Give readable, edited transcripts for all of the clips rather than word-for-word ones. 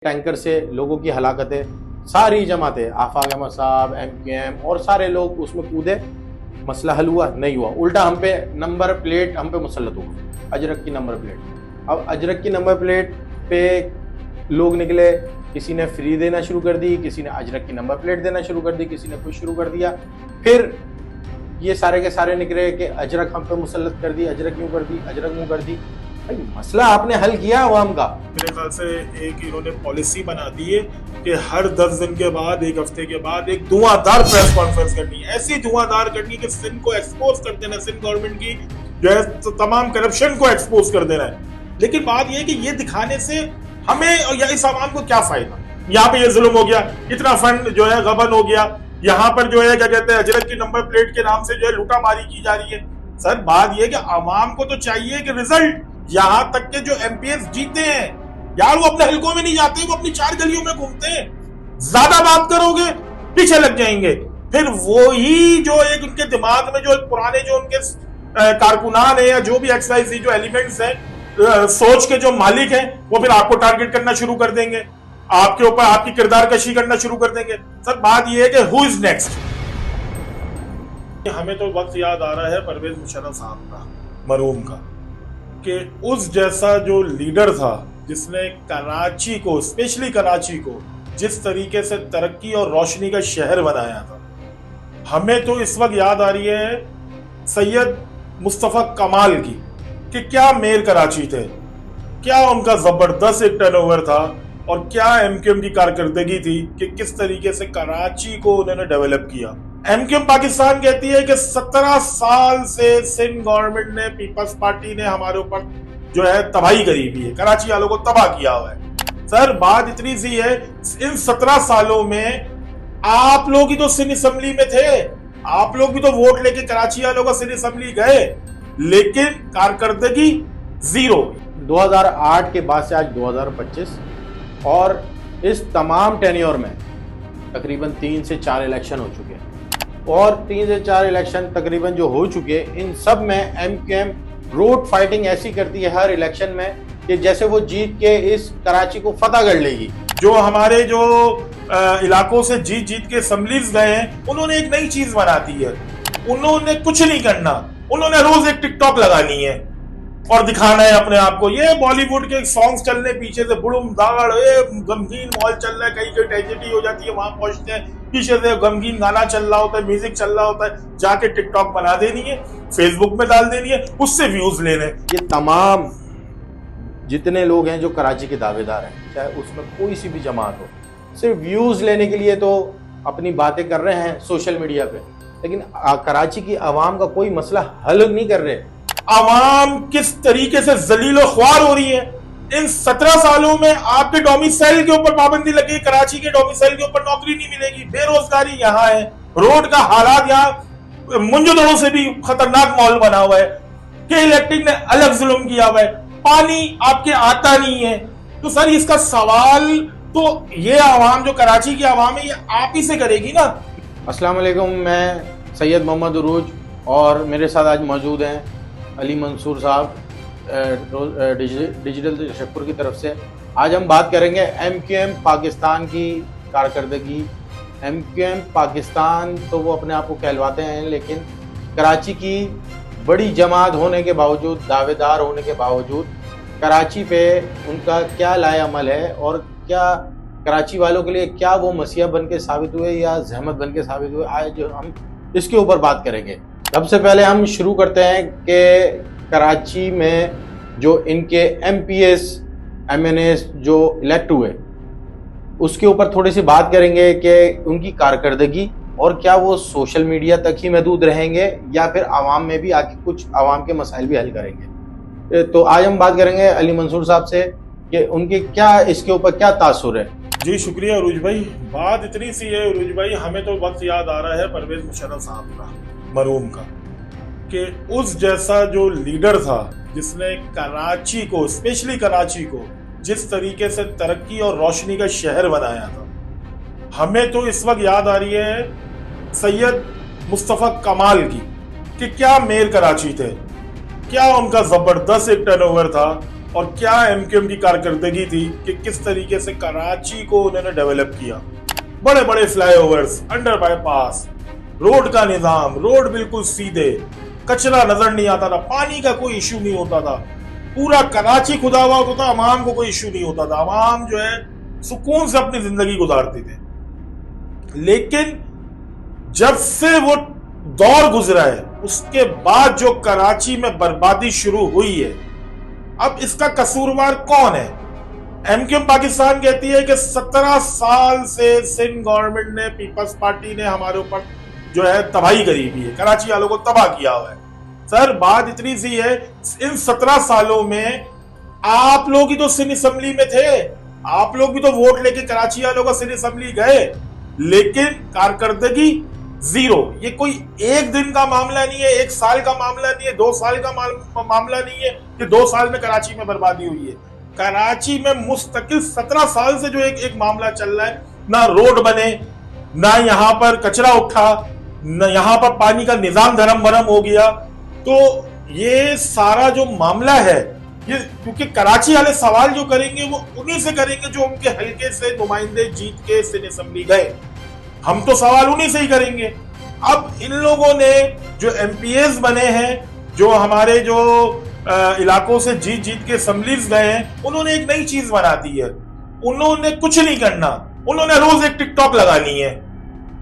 Tanker से लोगों की हलाकतें सारी जमाते आफाक अहमद साहब MKM और सारे लोग उसमें कूदे। मसला हल हुआ नहीं हुआ, उल्टा हम पे नंबर प्लेट हम पे मुसल्लत हो गई, अजरक की नंबर प्लेट। अब अजरक की नंबर प्लेट पे लोग निकले, किसी ने फ्री देना शुरू कर दी, किसी ने अजरक की नंबर प्लेट देना शुरू कर दी, किसी ने कुछ शुरू कर दिया। फिर ये सारे के सारे निकले कि अजरक हम पे मुसल्लत कर दी, अजरक यूँ कर दी, अजरक यूँ कर दी। भाई मसला आपने हल किया अवाम का। मेरे ख्याल से एक इन्होंने पॉलिसी बना दी है कि हर 10 दिन के बाद, एक हफ्ते के बाद एक धुआंधार प्रेस कॉन्फ्रेंस करनी है, ऐसी धुआंधार करनी कि सिंध को एक्सपोज कर देना, सिंध गवर्नमेंट की जो है तो तमाम करप्शन को एक्सपोज कर देना है। लेकिन बात यह है कि ये दिखाने से हमें और या इस आवाम को क्या फायदा। यहाँ पे ये जुल्म हो गया, इतना फंड जो है गबन हो गया, यहाँ पर जो है क्या कहते हैं अजरक की नंबर प्लेट के नाम से जो है लूटामारी की जा रही है। सर बात यह है कि आवाम को तो चाहिए कि रिजल्ट, यहाँ तक के जो MPs जीते हैं यार वो अपने हलकों में नहीं जाते, वो अपनी 4 गलियों में घूमते हैं। ज्यादा बात करोगे पीछे लग जाएंगे। फिर वो ही जो एक उनके दिमाग में जो पुराने जो उनके कारकुनान है या जो भी एक्सरसाइज जो एलिमेंट्स हैं, सोच के जो मालिक हैं, वो फिर आपको टारगेट करना शुरू कर देंगे, आपके ऊपर आपकी किरदार कशी करना शुरू कर देंगे। सर बात यह है कि हु इज नेक्स्ट। हमें तो वक्त याद आ रहा है परवेज मुशर्रफ साहब का, मरहूम का, कि उस जैसा जो लीडर था जिसने कराची को, स्पेशली कराची को जिस तरीके से तरक्की और रोशनी का शहर बनाया था। हमें तो इस वक्त याद आ रही है सैयद मुस्तफा कमाल की कि क्या मेयर कराची थे, क्या उनका जबरदस्त एक टर्नओवर था और क्या MKM की कारकर्दगी थी कि किस तरीके से कराची को उन्होंने डेवलप किया। MKM पाकिस्तान कहती है कि 17 साल से सिंध गवर्नमेंट ने, पीपल्स पार्टी ने हमारे ऊपर जो है तबाही करी हुई है, कराची वालों को तबाह किया हुआ है। सर बात इतनी सी है, इन 17 सालों में आप लोग ही तो सिंध असेंबली में थे, आप लोग भी तो वोट लेके कराची वालों का सिंध असेंबली गए, लेकिन कारकर्दगी जीरो। 2008 के बाद से आज 2025 और इस तमाम टेन्योर में तकरीबन 3 से 4 इलेक्शन हो चुके हैं और 3 से 4 इलेक्शन तकरीबन जो हो चुके, इन सब में MKM रोड फाइटिंग ऐसी करती है हर इलेक्शन में कि जैसे वो जीत के इस कराची को फतह कर लेगी। जो हमारे जो इलाकों से जीत जीत के असेंबलीज गए हैं, उन्होंने एक नई चीज बना दी है, उन्होंने कुछ नहीं करना, उन्होंने रोज एक टिकटॉक लगानी है और दिखाना है अपने आप को। ये बॉलीवुड के सॉन्ग्स चल रहे पीछे से, बुड़ुम दाड़, गमगीन माहौल चल रहा है, कहीं कहीं ट्रेजेडी हो जाती है, वहां पहुंचते हैं, पीछे से गमगीन गाना चल रहा होता है, म्यूजिक चल रहा होता है, जाके टिकटॉक बना देनी है, फेसबुक में डाल देनी है, उससे व्यूज लेने। ये तमाम जितने लोग हैं जो कराची के दावेदार हैं, चाहे उसमें कोई सी भी जमात हो, सिर्फ व्यूज लेने के लिए तो अपनी बातें कर रहे हैं सोशल मीडिया पे, लेकिन कराची की आवाम का कोई मसला हल नहीं कर रहे। आवाम किस तरीके से जलीलो ख्वार हो रही है। इन 17 सालों में आपके डोमिसाइल के ऊपर पाबंदी लगी, कराची के डोमिसाइल के ऊपर नौकरी नहीं मिलेगी, बेरोजगारी यहाँ है, रोड का हालात यहाँ मुंजदड़ों से भी खतरनाक माहौल बना हुआ है, के इलेक्ट्रिक ने अलग जुल्म किया हुआ है, पानी आपके आता नहीं है। तो सर इसका सवाल तो ये आवाम जो कराची की आवाम है, ये आप ही से करेगी ना। अस्सलाम वालेकुम, मैं सैयद मोहम्मद उरूज और मेरे साथ आज मौजूद हैं अली मंसूर साहब डिजिटल तशक्कुर की तरफ से। आज हम बात करेंगे MKM पाकिस्तान की कारकर्दगी। MKM पाकिस्तान तो वो अपने आप को कहलवाते हैं, लेकिन कराची की बड़ी जमात होने के बावजूद, दावेदार होने के बावजूद, कराची पे उनका क्या लाए अमल है और क्या कराची वालों के लिए क्या वो मसीहा बन के साबित हुए या जहमत बन के साबित हुए, आज हम इसके ऊपर बात करेंगे। सबसे पहले हम शुरू करते हैं कि कराची में जो इनके MPs MNAs जो इलेक्ट हुए उसके ऊपर थोड़ी सी बात करेंगे कि उनकी कारकर्दगी और क्या वो सोशल मीडिया तक ही महदूद रहेंगे या फिर आवाम में भी आके कुछ आवाम के मसाइल भी हल करेंगे। तो आज हम बात करेंगे अली मंसूर साहब से कि उनके क्या इसके ऊपर क्या तासुर है। जी शुक्रिया उरूज भाई। बात इतनी सी है उरूज भाई, हमें तो वक्त याद आ रहा है परवेज मुशर्रफ साहब का, मरहूम का, कि उस जैसा जो लीडर था जिसने कराची को, स्पेशली कराची को जिस तरीके से तरक्की और रोशनी का शहर बनाया था। हमें तो इस वक्त याद आ रही है सैयद मुस्तफा कमाल की कि क्या मेयर कराची थे, क्या उनका जबरदस्त एक टर्नओवर था और क्या एमक्यूएम की कारकर्दगी थी कि किस तरीके से कराची को उन्होंने डेवलप किया। बड़े बड़े फ्लाईओवर्स, अंडर बाईपास, रोड का निजाम, रोड बिल्कुल सीधे, कचरा नजर नहीं आता था, पानी का कोई इश्यू नहीं होता था, पूरा कराची खुदा हुआ होता था, अवाम को कोई इश्यू नहीं होता था, अवाम जो है सुकून से अपनी जिंदगी गुजारती थे। लेकिन जब से वो दौर गुजरा है उसके बाद जो कराची में बर्बादी शुरू हुई है, अब इसका कसूरवार कौन है? एमक्यूएम पाकिस्तान कहती है कि 17 साल से सिंध गवर्नमेंट ने, पीपल्स पार्टी ने हमारे ऊपर जो है तबाही करी हुई है, कराची वालों को तबाह किया हुआ है। सर बात इतनी सी है, इन 17 सालों में आप लोग ही तो सिंध असेंबली में थे, आप लोग भी तो वोट लेके कराची वालों का सिंध असेंबली गए, लेकिन कारकर्दगी जीरो। ये कोई एक दिन का मामला नहीं है, एक साल का मामला नहीं है, 2 साल का मामला नहीं है कि 2 साल में कराची में बर्बादी हुई है। कराची में मुस्तकिल 17 साल से जो एक मामला चल रहा है, ना रोड बने, ना यहाँ पर कचरा उठा, न यहाँ पर पानी का निजाम धर्म भरम हो गया। तो ये सारा जो मामला है, ये क्योंकि कराची वाले सवाल जो करेंगे वो उन्हीं से करेंगे जो उनके हल्के से नुमाइंदे जीत के सिंध असेंबली गए। हम तो सवाल उन्हीं से ही करेंगे। अब इन लोगों ने जो एमपीएस बने हैं, जो हमारे जो इलाकों से जीत जीत के असेंबलीज गए हैं, उन्होंने एक नई चीज बना दी है। उन्होंने कुछ नहीं करना, उन्होंने रोज एक टिकटॉक लगानी है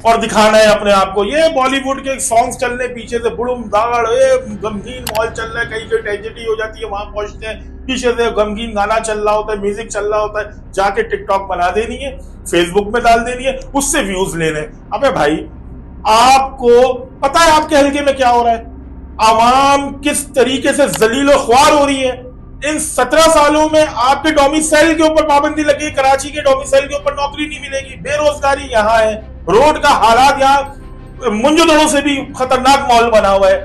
और दिखाना है अपने आप को। ये बॉलीवुड के सॉन्ग्स चल रहे पीछे से, बुड़ुम दाड़, गमगीन मॉल चल रहा है, कहीं कहीं ट्रेजेडी हो जाती है, वहां पहुंचते हैं, पीछे से गमगीन गाना चल रहा होता है, म्यूजिक चल रहा होता है, जाके टिकटॉक बना देनी है, फेसबुक में डाल देनी है, उससे व्यूज लेने। अबे भाई, आपको पता है आपके हल्के में क्या हो रहा है? आवाम किस तरीके से जलील ख्वार हो रही है। इन 17 सालों में आपके डोमिसाइल के ऊपर पाबंदी लगी, कराची के डोमिसाइल के ऊपर नौकरी नहीं मिलेगी, बेरोजगारी यहाँ है, रोड का हालात यहाँ मुंजदड़ों से भी खतरनाक माहौल बना हुआ है,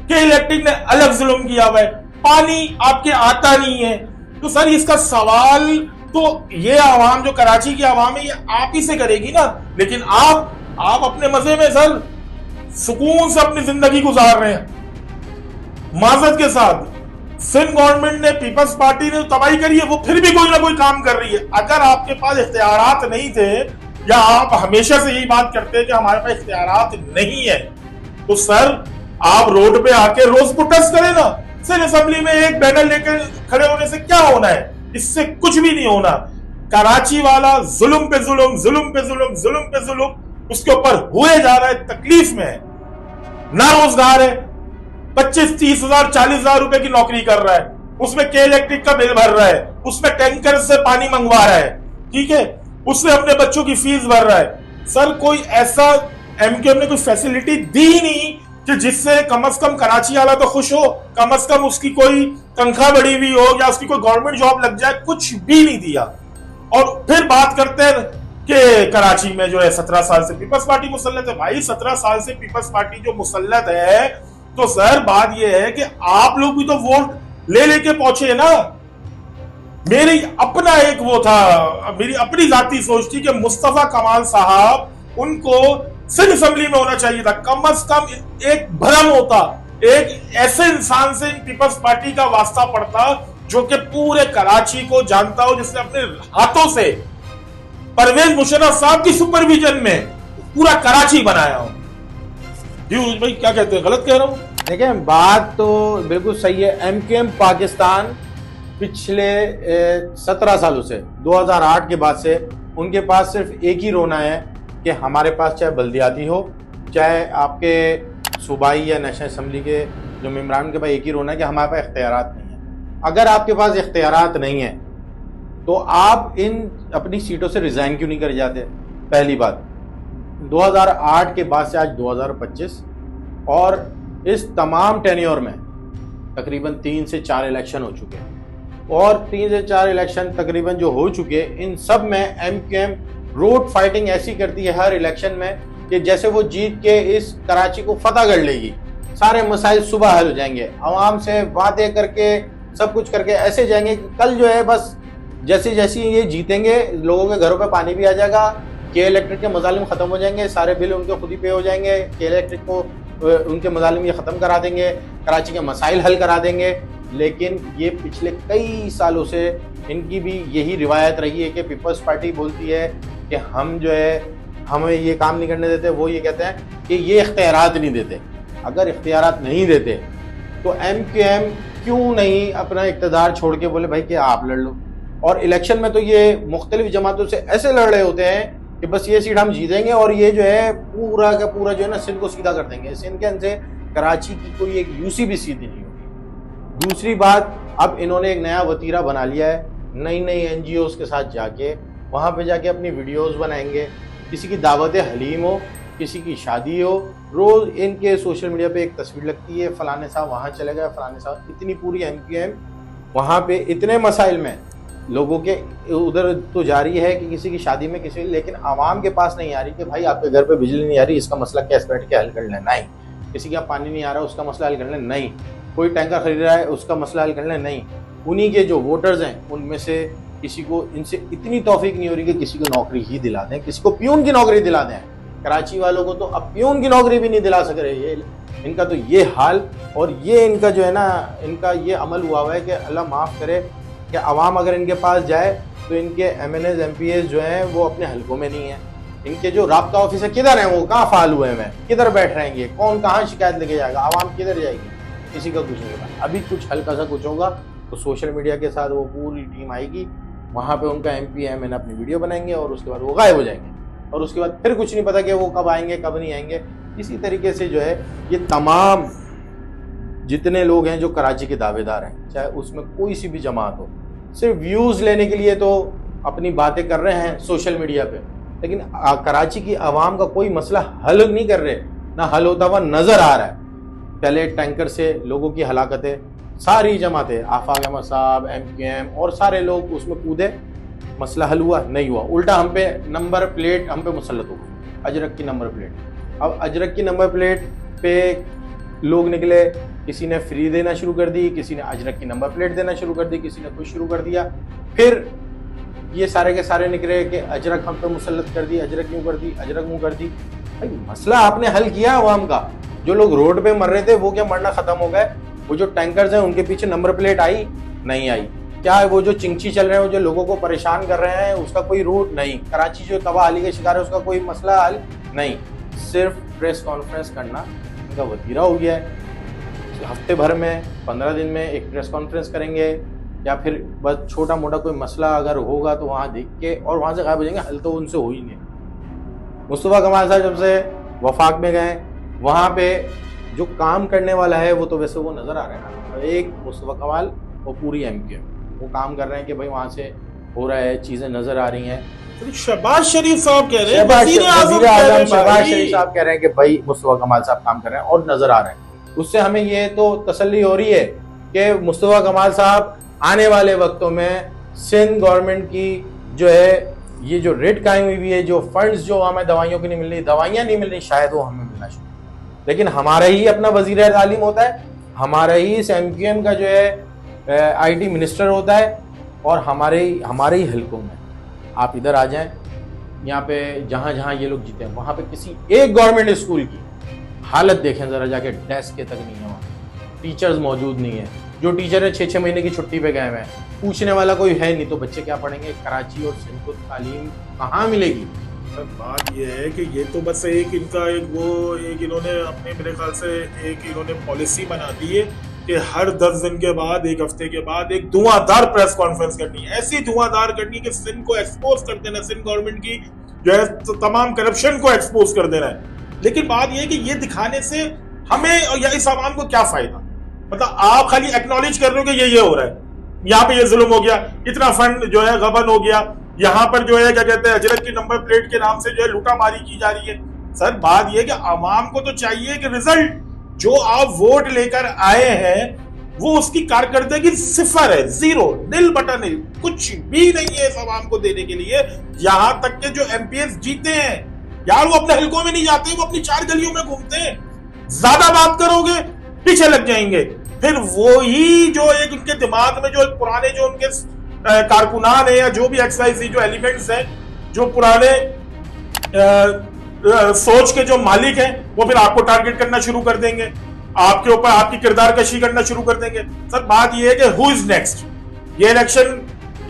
के इलेक्ट्रिक ने अलग जुल्म किया हुआ है, पानी आपके आता नहीं है। तो सर इसका सवाल तो ये आवाम जो कराची की आवाम है ये आप ही से करेगी ना। लेकिन आप अपने मजे में सर सुकून से अपनी जिंदगी गुजार रहे हैं। माजरत के साथ सिंध गवर्नमेंट ने, पीपल्स पार्टी ने तबाही करी है, वो फिर भी कोई ना कोई काम कर रही है। अगर आपके पास इख्तियारात नहीं थे, या आप हमेशा से यही बात करते हैं कि हमारे पास इख्तियारात नहीं है, तो सर आप रोड पे आके रोज प्रोटेस्ट करें ना। सिंध असेंबली में एक बैनर लेकर खड़े होने से क्या होना है? इससे कुछ भी नहीं होना। कराची वाला जुल्म पे जुल्म, जुल्म पे जुल्म, जुल्म पे जुल्म उसके ऊपर हुए जा रहा है, तकलीफ में है, ना रोजगार है, 25-30 हजार 40 हजार रुपए की नौकरी कर रहा है, उसमें के इलेक्ट्रिक का बिल भर रहा है, उसमें टैंकर से पानी मंगवा रहा है, ठीक है, उसमें अपने बच्चों की फीस भर रहा है। सर कोई ऐसा एमक्यूएम ने कोई फैसिलिटी दी नहीं कि जिससे कम से कम कराची वाला तो खुश हो, कम से कम उसकी कोई तनख्वाह बढ़ी हुई हो या उसकी कोई गवर्नमेंट जॉब लग जाए, कुछ भी नहीं दिया। और फिर बात करते हैं कि कराची में जो है 17 साल से पीपल्स पार्टी मुसल्लत है। भाई 17 साल से पीपल्स पार्टी जो मुसल्लत है, तो सर बात यह है कि आप लोग भी तो वोट ले लेके पहुंचे ना। मेरी अपना एक वो था, मेरी अपनी जाती सोच थी कि मुस्तफा कमाल साहब, उनको सिंध असेंबली में होना चाहिए था। कम से कम एक भरम होता, एक ऐसे इंसान से पीपल्स पार्टी का वास्ता पड़ता जो कि पूरे कराची को जानता हो, जिसने अपने हाथों से परवेज मुशर्रफ साहब की सुपरविजन में पूरा कराची बनाया हो। जी भाई क्या कहते हैं, गलत कह रहा हूं? देखिए बात तो बिल्कुल सही है। एमक्यूएम पाकिस्तान पिछले 17 सालों से, 2008 के बाद से उनके पास सिर्फ एक ही रोना है कि हमारे पास चाहे बल्दियाती हो, चाहे आपके सूबाई या नेशनल असम्बली के जो मेम्बरान के पास एक ही रोना है कि हमारे पास इख्तियारात नहीं है। अगर आपके पास इख्तियारात नहीं है तो आप इन अपनी सीटों से रिज़ाइन क्यों नहीं कर जाते? पहली बात, 2008 के बाद से आज 2025 और इस तमाम टेन्योर में तकरीबन 3 से 4 इलेक्शन हो चुके हैं, और 3 से 4 इलेक्शन तकरीबन जो हो चुके, इन सब में एमक्यूएम रोड फाइटिंग ऐसी करती है हर इलेक्शन में कि जैसे वो जीत के इस कराची को फतह कर लेगी, सारे मसाइल सुबह हल हो जाएंगे, आवाम से बातें करके सब कुछ करके ऐसे जाएंगे कि कल जो है बस जैसे जैसे ये जीतेंगे लोगों के घरों पे पानी भी आ जाएगा, के इलेक्ट्रिक के मजालिम ख़त्म हो जाएंगे, सारे बिल उनके खुद ही पे हो जाएंगे, के इलेक्ट्रिक को उनके मजालिम ये ख़त्म करा देंगे, कराची के मसाइल हल करा देंगे। लेकिन ये पिछले कई सालों से इनकी भी यही रिवायत रही है कि पीपल्स पार्टी बोलती है कि हम जो है हमें ये काम नहीं करने देते, वो ये कहते हैं कि ये इख्तियारात नहीं देते। अगर इख्तियारात नहीं देते तो MQM क्यों नहीं अपना इक़्तिदार छोड़ के बोले भाई कि आप लड़ लो। और इलेक्शन में तो ये मुख्तलिफ जमातों से ऐसे लड़ रहे होते हैं कि बस ये सीट हम जीतेंगे और ये जो है पूरा का पूरा जो है ना सिंध को सीधा कर देंगे। सिंध के अंदर कराची की कोई एक यूसी भी सीधी नहीं होगी। दूसरी बात, अब इन्होंने एक नया वतीरा बना लिया है, नई नई NGOs के साथ जाके वहाँ पे जाके अपनी वीडियोस बनाएंगे। किसी की दावत हलीम हो, किसी की शादी हो, रोज़ इनके सोशल मीडिया पे एक तस्वीर लगती है, फलाने साहब वहाँ चले गए, फलाने साहब। इतनी पूरी MQM वहाँ पे इतने मसाइल में लोगों के उधर तो जारी है कि किसी की शादी में किसी, लेकिन आवाम के पास नहीं आ रही कि भाई आपके घर पे बिजली नहीं आ रही, इसका मसला कैसे बैठ के हल कर लें। नहीं, किसी का पानी नहीं आ रहा उसका मसला हल कर लें। नहीं, कोई टैंकर खरीद रहा है उसका मसला हल कर लें। नहीं, उन्हीं के जो वोटर्स हैं उनमें से किसी को, इनसे इतनी तौफीक नहीं हो रही कि किसी को नौकरी ही दिला दें, किसी को प्यून की नौकरी दिला दें। कराची वालों को तो अब प्यून की नौकरी भी नहीं दिला सक रहे। ये इनका तो ये हाल, और ये इनका जो है ना, इनका ये अमल हुआ है कि अल्लाह माफ़ करे कि आवाम अगर इनके पास जाए तो इनके MNAs MPAs जो हैं वो अपने हलकों में नहीं है। इनके जो राब्ता ऑफिसर किधर हैं, वो कहाँ फाल हुए हैं, किधर बैठ रहेंगे, कौन कहाँ शिकायत लेके जाएगा, आवाम किधर जाएगी, किसी का कुछ नहीं होगा। अभी कुछ हल्का सा कुछ होगा तो सोशल मीडिया के साथ वो पूरी टीम आएगी, वहाँ पे उनका MP MN अपनी वीडियो बनाएंगे और उसके बाद वो गायब हो जाएंगे, और उसके बाद फिर कुछ नहीं पता कि वो कब आएंगे कब नहीं आएंगे। इसी तरीके से जो है ये तमाम जितने लोग हैं जो कराची के दावेदार हैं, चाहे उसमें कोई सी भी जमात हो, सिर्फ व्यूज़ लेने के लिए तो अपनी बातें कर रहे हैं सोशल मीडिया पे, लेकिन कराची की आवाम का कोई मसला हल नहीं कर रहे, ना हल होता हुआ नज़र आ रहा है। पहले टैंकर से लोगों की हलाकतें, सारी जमातें, आफाक अहमद साहब, MQM और सारे लोग उसमें कूदे, मसला हल हुआ नहीं हुआ, उल्टा हम पे नंबर प्लेट हम पे मुसल्लत हो गई, अजरक की नंबर प्लेट। अब अजरक की नंबर प्लेट पे लोग निकले, किसी ने फ्री देना शुरू कर दी, किसी ने अजरक की नंबर प्लेट देना शुरू कर दी, किसी ने कुछ शुरू कर दिया। फिर ये सारे के सारे निकले कि अजरक हम पे मुसल्लत कर दी, अजरक यूँ कर दी, अजरक यूँ कर दी। भाई मसला आपने हल किया अवाम का। जो लोग रोड पे मर रहे थे वो क्या मरना खत्म हो गए? वो जो टैंकर्स हैं उनके पीछे नंबर प्लेट आई नहीं आई? क्या वो जो चिंची चल रहे हैं, वो जो लोगों को परेशान कर रहे हैं, उसका कोई रूट नहीं? कराची जो तबाही के शिकार है उसका कोई मसला हल नहीं? सिर्फ प्रेस कॉन्फ्रेंस करना इनका वतीरा हो गया है। हफ्ते भर में 15 दिन में एक प्रेस कॉन्फ्रेंस करेंगे, या फिर बस छोटा मोटा कोई मसला अगर होगा तो वहाँ देख के और वहाँ से गायब हो जाएंगे। हल तो उनसे हो ही नहीं। मुस्तफ़ा कमाल साहब जब से वफाक में गए, वहाँ पे जो काम करने वाला है वो तो वैसे वो नज़र आ रहा है ना, एक मुस्तफ़ा कमाल और पूरी MQM वो काम कर रहे हैं कि भाई वहाँ से हो रहा है, चीज़ें नज़र आ रही हैं। शहबाज शरीफ साहब कह रहे हैं, शहबाज शरीफ साहब कह रहे हैं कि भाई मुस्तफ़ा कमाल साहब काम कर रहे हैं और नज़र आ रहे हैं। उससे हमें ये तो तसल्ली हो रही है कि मुस्तफ़ा कमाल साहब आने वाले वक्तों में सिंध गवर्नमेंट की जो है ये जो रेट कायम हुई है, जो फंड्स जो हमें दवाइयों की नहीं मिल रही, दवाइयाँ नहीं मिल रही, शायद वो हमें मिलना शुरू, लेकिन हमारा ही अपना वज़ीर तालीम होता है, हमारा ही इस MQM का जो है IT मिनिस्टर होता है, और हमारे ही हलकों में आप इधर आ जाएं, यहाँ पे जहाँ जहाँ ये लोग जीते हैं वहाँ पे किसी एक गवर्नमेंट स्कूल की हालत देखें ज़रा जाके, डेस्क के तक नहीं है, वहाँ टीचर्स मौजूद नहीं है। जो टीचर है 6-6 महीने की छुट्टी पे गए हुए हैं, पूछने वाला कोई है नहीं, तो बच्चे क्या पढ़ेंगे? कराची और सिंध को तालीम कहाँ मिलेगी? बात ये है कि ये तो बस एक इन्होंने अपने, मेरे ख्याल से एक इन्होंने पॉलिसी बना दी है कि हर 10 दिन के बाद, एक हफ्ते के बाद एक धुआंधार प्रेस कॉन्फ्रेंस करनी है, ऐसी धुआंधार करनी कि सिंध को एक्सपोज कर देना, सिंध गवर्नमेंट की जो है तमाम करप्शन को एक्सपोज कर देना है। लेकिन बात यह है कि ये दिखाने से हमें या इस आवाम को क्या फायदा? मतलब आप खाली एक्नॉलेज कर रहे हो कि ये हो रहा है, यहाँ पे ये जुल्म हो गया, इतना फंड जो है गबन हो गया, यहाँ पर जो है क्या कहते हैं अजरक की नंबर प्लेट के नाम से जो है लूटामारी की जा रही है। सर बात यह कि आवाम को तो चाहिए कि रिजल्ट जो आप वोट लेकर आए हैं वो उसकी कारकर्दगी सिफर है, जीरो, नील बटा नील, कुछ भी नहीं है इस आवाम को देने के लिए। यहाँ तक के जो MPs जीते हैं यार, वो अपने हलकों में नहीं जाते, वो अपनी 4 गलियों में घूमते हैं। ज्यादा बात करोगे पीछे लग जाएंगे। फिर वो ही जो एक उनके दिमाग में जो पुराने जो उनके कारकुनान है या जो भी XYZ जो एलिमेंट्स हैं, जो पुराने सोच के जो मालिक हैं, वो फिर आपको टारगेट करना शुरू कर देंगे। आपके ऊपर आपकी किरदार कशी करना शुरू कर देंगे। सर बात यह है कि हु इज नेक्स्ट, ये इलेक्शन,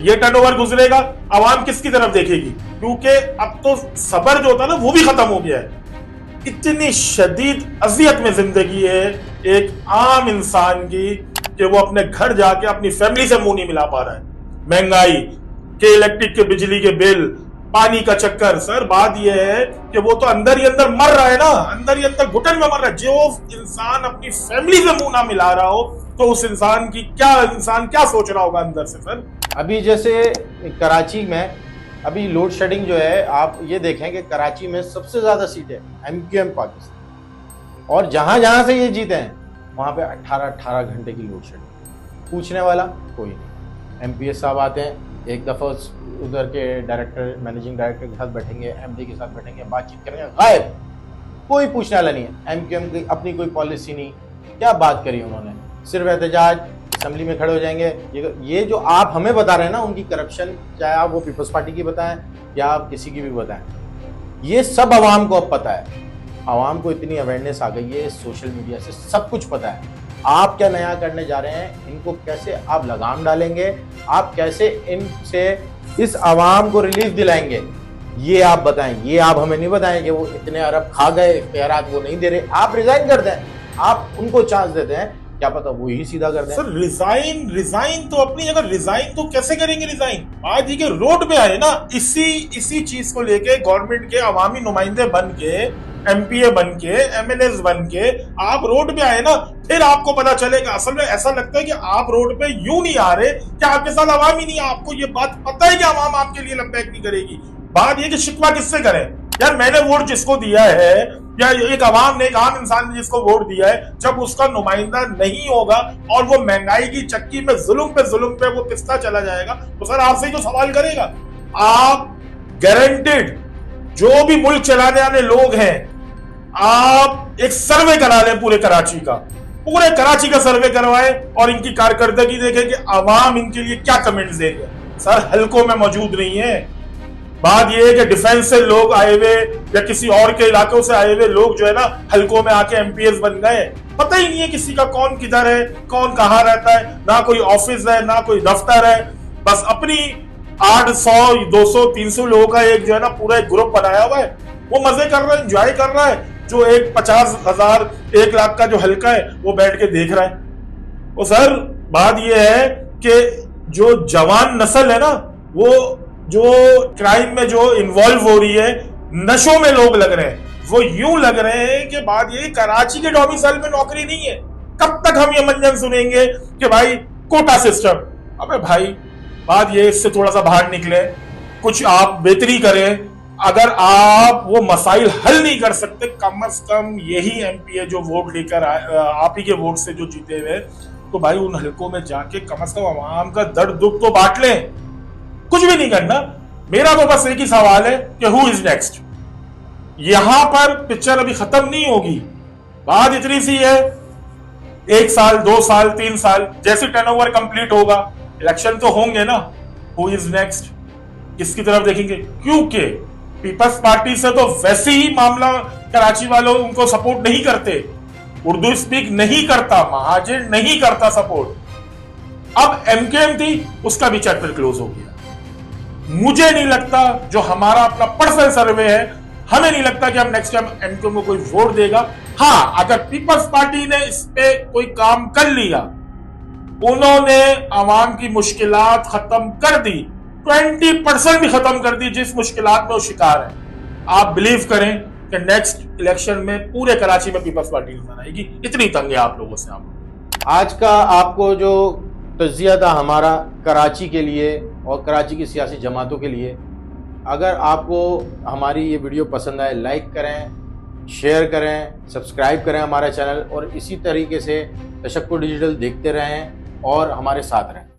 ये टर्नओवर गुजरेगा, आवाम किसकी तरफ देखेगी? क्योंकि अब तो सबर जो होता है ना वो भी खत्म हो गया है। इतनी शदीद अजियत में जिंदगी है एक आम इंसान की कि वो अपने घर जाके अपनी फैमिली से मुंह नहीं मिला पा रहा है। महंगाई के, इलेक्ट्रिक के, बिजली के बिल, पानी का चक्कर। सर बात यह है कि वो तो अंदर ही अंदर मर रहा है ना, अंदर ही अंदर घुटन में मर रहा है। जो इंसान अपनी फैमिली से मुंह ना मिला रहा हो तो उस इंसान क्या सोच रहा होगा अंदर से? सर अभी जैसे कराची में अभी लोड शेडिंग जो है, आप ये देखें कि कराची में सबसे ज्यादा सीटें MQM पाकिस्तान, और जहां जहां से ये जीते हैं वहां पे 18 घंटे की लोड शेडिंग। पूछने वाला कोई नहीं। MPS साहब आते हैं, एक दफ़ा उधर के डायरेक्टर, मैनेजिंग डायरेक्टर के साथ बैठेंगे, MD के साथ बैठेंगे, बातचीत करेंगे, गायब, कोई पूछने वाला नहीं है। MQM की अपनी कोई पॉलिसी नहीं, क्या बात करी उन्होंने, सिर्फ एहतजाज, असेंबली में खड़े हो जाएंगे। ये जो आप हमें बता रहे हैं ना उनकी करप्शन, चाहे आप वो पीपल्स पार्टी की बताएं या आप किसी की भी बताएं, ये सब आवाम को अब पता है। आवाम को इतनी अवेयरनेस आ गई है सोशल मीडिया से, सब कुछ पता है। आप क्या नया करने जा रहे हैं, इनको कैसे आप लगाम डालेंगे, आप कैसे इनसे इस आवाम को रिलीफ दिलाएंगे, ये आप बताएं। ये आप हमें नहीं बताएं कि वो इतने अरब खा गए, इख्तियारात वो नहीं दे रहे। आप रिजाइन कर दें, आप उनको चांस देते हैं, क्या पता वो ही सीधा कर दें। सर रिजाइन तो अपनी जगह, रिजाइन तो कैसे करेंगे? रिजाइन आज ही के रोड पे आए ना, इसी चीज को लेके गवर्नमेंट के अवामी नुमाइंदे बन के, MPA बन के, MLAs बन के आप रोड पे आए ना, फिर आपको पता चलेगा। असल में ऐसा लगता है कि आप रोड पे यूं नहीं आ रहे कि आपके साथ आवाम ही नहीं है। आपको ये बात पता है कि आवाम आपके लिए लबैक नहीं करेगी। बात ये कि शिकवा किससे करें? यार मैंने वोट जिसको दिया है, या एक आवाम ने, एक आम इंसान ने जिसको वोट दिया है, जब उसका नुमाइंदा नहीं होगा और वो महंगाई की चक्की में जुल्म पे वो पिसता चला जाएगा, तो सर आपसे ही तो सवाल करेगा। आप गारंटेड, जो भी मुल्क चलाने वाले लोग हैं, आप एक सर्वे करा लें पूरे कराची का सर्वे करवाएं और इनकी कारकर्दगी देखें कि आवाम इनके लिए क्या कमेंट्स देंगे। सर हल्कों में मौजूद नहीं है। बात यह है कि डिफेंस से लोग आए हुए या किसी और के इलाकों से आए हुए लोग जो है ना, हल्कों में आके MPS बन गए। पता ही नहीं है किसी का कौन किधर है, कौन कहाँ रहता है, ना कोई ऑफिस है ना कोई दफ्तर है। बस अपनी 800, 200, 300 लोगों का एक जो है ना पूरा एक ग्रुप बनाया हुआ है, वो मजे कर रहा है, एंजॉय कर रहा है। जो एक 50,000, 1 लाख का जो हल्का है वो बैठ के देख रहा है। वो सर बात यह है कि जो जवान नस्ल है ना, वो जो क्राइम में जो इन्वॉल्व हो रही है, नशों में लोग लग रहे हैं, वो यूं लग रहे हैं कि बात ये कराची के डोमिसाइल में नौकरी नहीं है। कब तक हम ये मंजन सुनेंगे कि भाई कोटा सिस्टम? अबे भाई बात ये, इससे थोड़ा सा बाहर निकले, कुछ आप बेहतरी करें। अगर आप वो मसाइल हल नहीं कर सकते, कम से कम यही MPA जो वोट लेकर आप ही के वोट से जो जीते हुए, तो भाई उन हल्कों में जाके कम से कम आवाम का दर्द दुख तो बांट लें। कुछ भी नहीं करना। मेरा तो बस एक ही सवाल है कि हु इज नेक्स्ट। यहां पर पिक्चर अभी खत्म नहीं होगी। बात इतनी सी है, 1 साल, 2 साल, 3 साल, जैसे टर्नओवर कंप्लीट होगा, इलेक्शन तो होंगे ना। हु इज नेक्स्ट, किसकी तरफ देखेंगे? क्योंकि पीपल्स पार्टी से तो वैसे ही मामला कराची वालों उनको सपोर्ट नहीं करते, उर्दू स्पीक नहीं करता, महाजिर नहीं करता सपोर्ट। अब MKM थी, उसका भी चैप्टर क्लोज हो गया। मुझे नहीं लगता, जो हमारा अपना पर्सनल सर्वे है, हमें नहीं लगता कि हम नेक्स्ट टाइम MKM को कोई वोट देगा। हाँ, अगर पीपल्स पार्टी ने इस पे कोई काम कर लिया, उन्होंने आवाम की मुश्किलात खत्म कर दी, 20% भी खत्म कर दी जिस मुश्किलात में वो शिकार है, आप बिलीव करें कि नेक्स्ट इलेक्शन में पूरे कराची में पीपल्स पार्टी नजर आएगी। इतनी तंग है आप लोगों से। आज का आपको जो तज्जिया था हमारा कराची के लिए और कराची की सियासी जमातों के लिए, अगर आपको हमारी ये वीडियो पसंद आए, लाइक करें, शेयर करें, सब्सक्राइब करें हमारा चैनल, और इसी तरीके से तशक्कुर डिजिटल देखते रहें और हमारे साथ रहें।